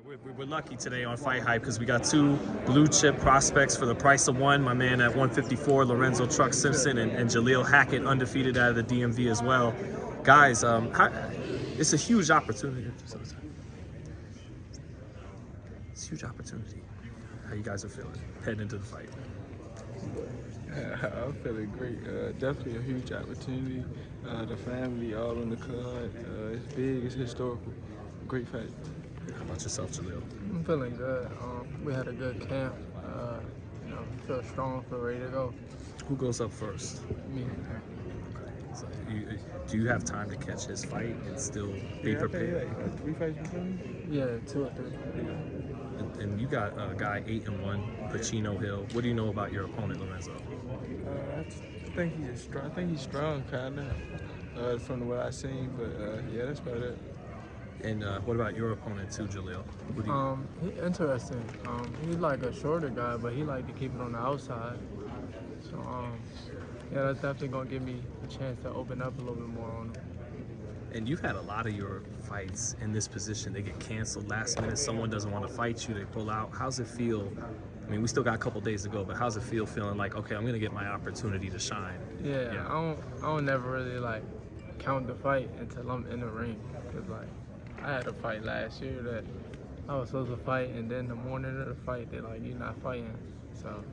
We're lucky today on FightHype because we got two blue chip prospects for the price of one. My man at 154, Lorenzo Truck Simpson, and Jalil Hackett, undefeated out of the DMV as well. Guys, it's a huge opportunity. It's a huge opportunity. How you guys are feeling heading into the fight? I'm feeling great. Definitely a huge opportunity. The family all on the card. It's big. It's historical. Great fight. How about yourself, Jalil? I'm feeling good. We had a good camp. Feel strong, feel ready to go. Who goes up first? Me. So do you have time to catch his fight and still be prepared? I think, 3 fights before me? Yeah, 2 or 3. And you got a guy 8-1, Pacino Hill. What do you know about your opponent, Lorenzo? I think he's strong. I think he's strong, kind of, from what I've seen. But yeah, that's about it. And what about your opponent too, Jalil? What do you... He interesting. He's like a shorter guy, but he like to keep it on the outside. So yeah, that's definitely gonna give me a chance to open up a little bit more on him. And you've had a lot of your fights in this position. They get canceled last minute. Someone doesn't want to fight you. They pull out. How's it feel? I mean, we still got a couple days to go, but how's it feel feeling like, okay, I'm gonna get my opportunity to shine? Yeah. I don't never really like count the fight until I'm in the ring, cause like I had a fight last year that I was supposed to fight, and then the morning of the fight, they're like, "You're not fighting." So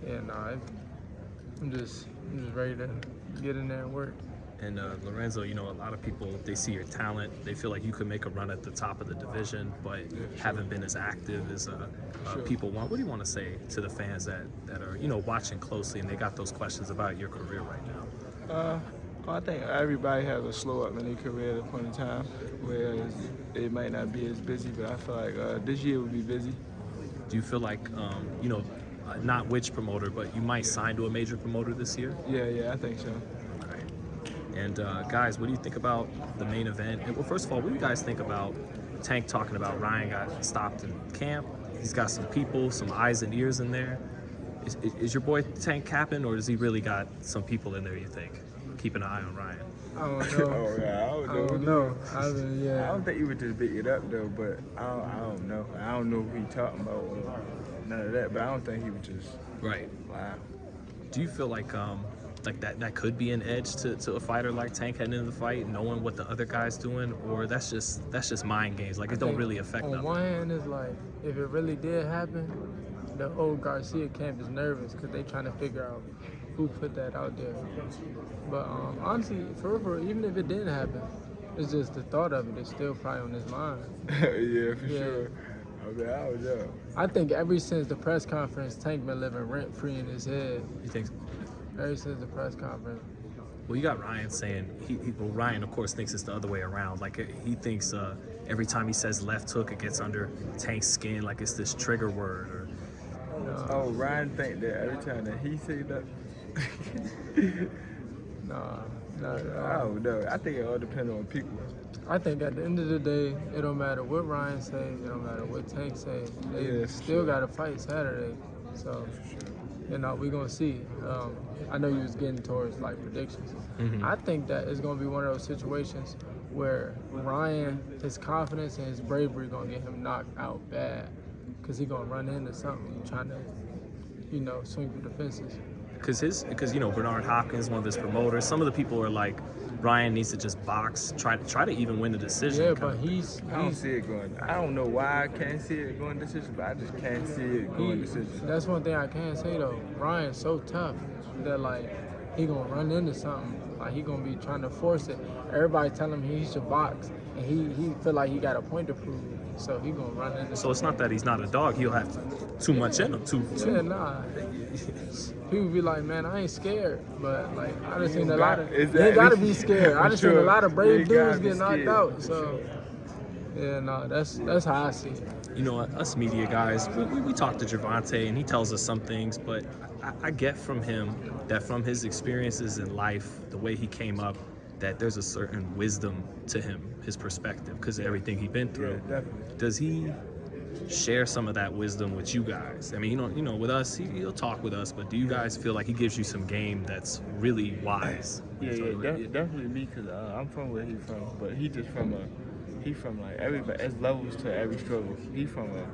yeah, I'm just ready to get in there and work. And Lorenzo, you know, a lot of people, they see your talent. They feel like you could make a run at the top of the division, but haven't been as active as people want. What do you want to say to the fans that are, you know, watching closely and they got those questions about your career right now? I think everybody has a slow up in their career at a point in time, whereas it might not be as busy, but I feel like this year will be busy. Do you feel like, you know, not which promoter, but you might sign to a major promoter this year? Yeah, I think so. Okay. And guys, what do you think about the main event? And, well, first of all, what do you guys think about Tank talking about Ryan got stopped in camp? He's got some people, some eyes and ears in there. Is your boy Tank capping, or does he really got some people in there, you think? Keeping an eye on Ryan. I don't know. Oh, yeah, I don't know. I don't think he would just big it up though, but I don't know. I don't know what he talking about or none of that, but I don't think he would just. Right. Wow. Do you feel like that could be an edge to a fighter like Tank heading into the fight, knowing what the other guy's doing, or that's just mind games? Like it don't really affect nothing. On one hand, it's like if it really did happen, the old Garcia camp is nervous because they trying to figure out who put that out there. But honestly, for even if it didn't happen, it's just the thought of it is still probably on his mind. Yeah, for sure. I mean, I don't know. I think ever since the press conference, Tank been living rent-free in his head. You think? Ever since the press conference. Well, you got Ryan saying, well, Ryan, of course, thinks it's the other way around. Like, he thinks every time he says left hook, it gets under Tank's skin, like it's this trigger word. Or, Oh, Ryan think that every time that he say that? No. I don't know. I think it all depends on people. I think at the end of the day, it don't matter what Ryan say, it don't matter what Tank say. They still got to fight Saturday. So, you know, we're going to see. I know you was getting towards, like, predictions. Mm-hmm. I think that it's going to be one of those situations where Ryan, his confidence and his bravery going to get him knocked out bad because he going to run into something trying to, you know, swing for the fences. Because you know, Bernard Hopkins, one of his promoters, some of the people are like, Ryan needs to just box, try to even win the decision. Yeah, but I don't see it going. I don't know why I can't see it going decision, but I just can't see it going decision. That's one thing I can say though. Ryan's so tough that like he gonna run into something. Like he gonna be trying to force it. Everybody tell him he should box, and he feel like he got a point to prove. So he gonna run into. So it's not that he's not a dog. He'll have too much in him. Yeah, nah. People be like, man, I ain't scared, but like I just seen a lot of. You ain't gotta be scared. I just seen a lot of brave dudes get knocked out. So yeah, no, that's how I see it. You know, us media guys, we talk to Gervonta and he tells us some things, but I get from him that from his experiences in life, the way he came up, that there's a certain wisdom to him, his perspective, because of everything he's been through. Yeah, definitely. Does he share some of that wisdom with you guys? I mean, you know, with us, he'll talk with us, but do you guys feel like he gives you some game that's really wise? Yeah, definitely me, because I'm from where he's from, but he just from he from like everybody. It's levels to every struggle. He from a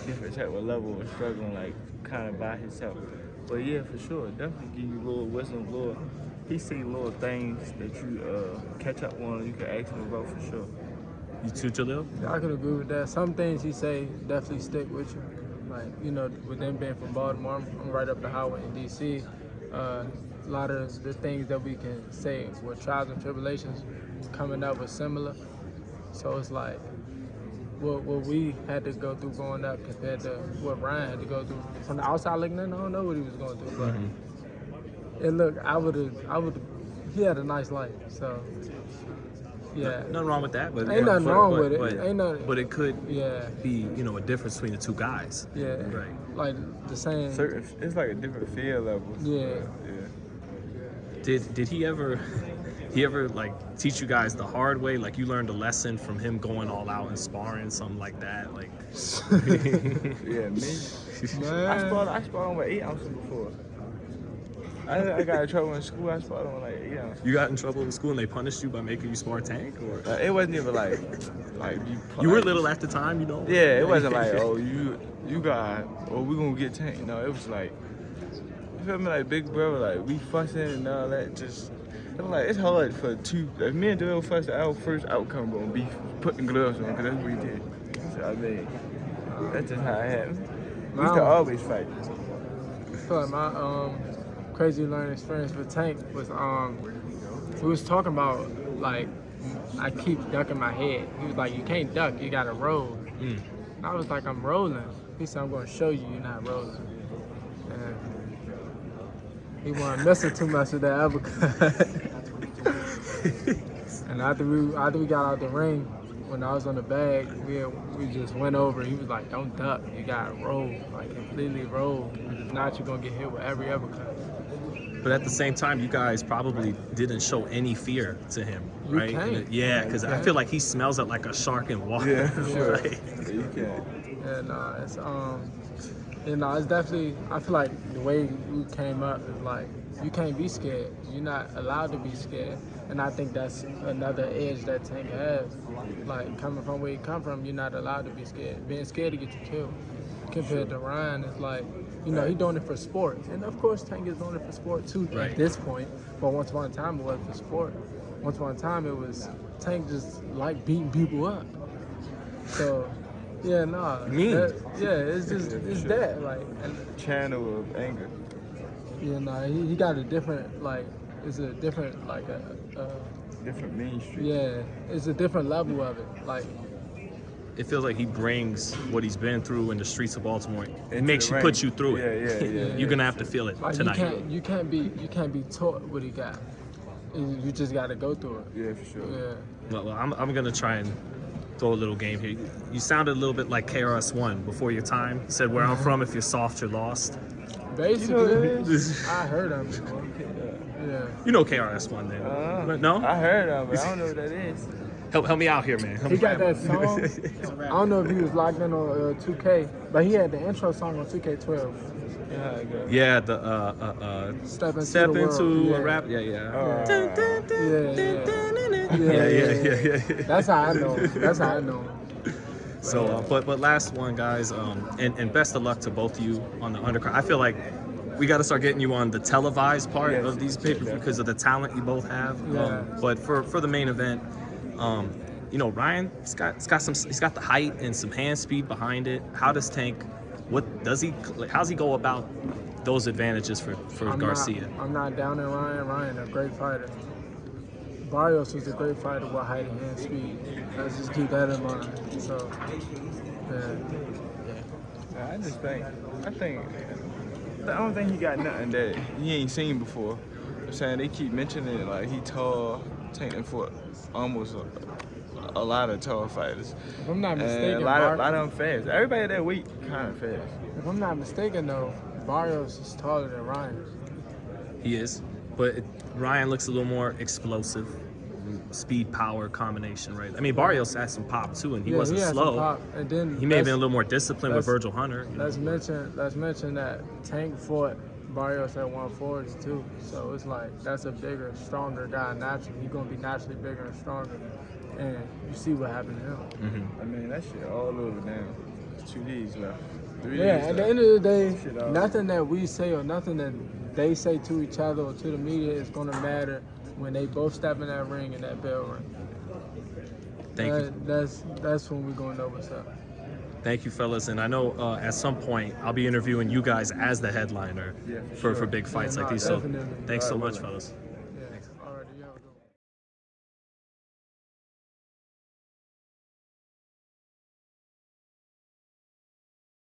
different type of level of struggling, like kind of by himself. But yeah, for sure, definitely give you little wisdom, little. He see little things that you catch up on. You can ask him about for sure. You too, Jalil? Yeah, I can agree with that. Some things he say definitely stick with you. Like, you know, with them being from Baltimore, I'm right up the highway in D.C. A lot of the things that we can say with trials and tribulations coming up was similar. So it's like what we had to go through growing up compared to what Ryan had to go through. From the outside looking in, I don't know what he was going through, but and look, he had a nice life, so yeah. Nothing wrong with that, but Ain't nothing wrong with it. But, Ain't nothing. But it could Yeah, be, you know, a difference between the two guys. yeah. Right. Like the same. Certain, it's like a different fear level. Yeah. Did he ever like teach you guys the hard way? Like you learned a lesson from him going all out and sparring, something like that? Like Yeah, me. Man. I sparred on with 8 ounces before. I got in trouble in school. I sparred on like 8 ounces. you got in trouble in school and they punished you by making you spar Tank, or It wasn't even like you were little at the time, you know? Yeah, it wasn't like, oh, you got, oh, we gonna get Tank. No, it was like, you feel me, like big brother, like we fussing and all that. Just, it was like, it's hard for two. If me and Jalil fuss, our first outcome gonna be putting gloves on, cause that's what we did. So I mean, that's just how it happened. We used to always fight. I feel like my crazy learning experience with Tank was we was talking about like I keep ducking my head. He was like, you can't duck, you gotta roll. And I was like, I'm rolling. He said, I'm gonna show you you're not rolling. And he wasn't missing too much of that uppercut. And after we got out the ring, when I was on the bag, we just went over. He was like, don't duck, you gotta roll, like completely roll. If not, you're gonna get hit with every uppercut. But at the same time, you guys probably didn't show any fear to him, You right? can't. Yeah, because I feel like he smells it like a shark in water. Yeah, for sure. Right? Yeah, you can. And it's it's definitely, I feel like the way we came up is like, you can't be scared. You're not allowed to be scared. And I think that's another edge that Tank has. Like, coming from where you come from, you're not allowed to be scared. Being scared to get you killed. Compared to Ryan, it's like, you know, he's doing it for sport. And of course, Tank is doing it for sport too Right. at this point. But once upon a time, it wasn't for sport. Once upon a time, it was Tank just like beating people up. So, yeah, nah. Mean. It's just, it's that. Like, and, Channel of anger. yeah, nah, he got a different, like, it's a different, like, Different mean street. yeah, it's a different level of it. Like, It feels like he brings what he's been through in the streets of Baltimore. It Into makes the you ring. put you through it. Yeah. You're gonna have to feel it like tonight. you can't be taught what he got. You just got to go through it. Yeah, for sure. Yeah. Well, I'm gonna try and throw a little game here. You sounded a little bit like KRS-One before your time. You said, "Where I'm from, if you're soft, you're lost." Basically, I heard him before. Yeah. You know KRS-One then? But no? I heard of it. I don't know what that is. Help me out here, man. Help He me got out. that song. I don't know if he was locked in on 2K, but he had the intro song on 2K12. Yeah, I got it. Yeah, the Step into step the world. into Yeah. a rap. Yeah. Yeah. That's how I know him. That's how I know him. So, but last one, guys, and best of luck to both of you on the undercard. I feel like we got to start getting you on the televised part Yes, of these papers because of the talent you both have. Yeah. But for the main event, you know, Ryan's got the height and some hand speed behind it. How does Tank? How's he go about those advantages for Garcia? I'm not down on Ryan. Ryan, a great fighter. Barrios was a great fighter with height and hand speed. Let's just keep that in mind. So, yeah. I think the only thing he got nothing that he ain't seen before. I'm saying they keep mentioning it like he tall, taking for almost a lot of tall fighters. If I'm not And mistaken, a lot of them fast. Everybody that weight kind of fast. if I'm not mistaken though, Barrios is taller than Ryan. He is, but Ryan looks a little more explosive, speed power combination, right? I mean, Barrios had some pop too, and he wasn't had some slow. pop. And then He may have been a little more disciplined with let's- Virgil Hunter. You know? Let's mention that Tank fought Barrios at 140 too. So it's like that's a bigger, stronger guy naturally. He's gonna be naturally bigger and stronger. and you see what happened to him. Mm-hmm. I mean, that shit all over now. There's 2 days left. 3 days Yeah, left. at the end of the day, Shit all nothing that we say or nothing that they say to each other or to the media is gonna matter when they both step in that ring and that bell ring. Thank you. That's when we're gonna know what's up. Thank you, fellas. And I know at some point I'll be interviewing you guys as the headliner Yeah, for sure. big fights Yeah, like no, these. So definitely. thanks so All right, much, brother. fellas. Yeah. All right, you have a good one.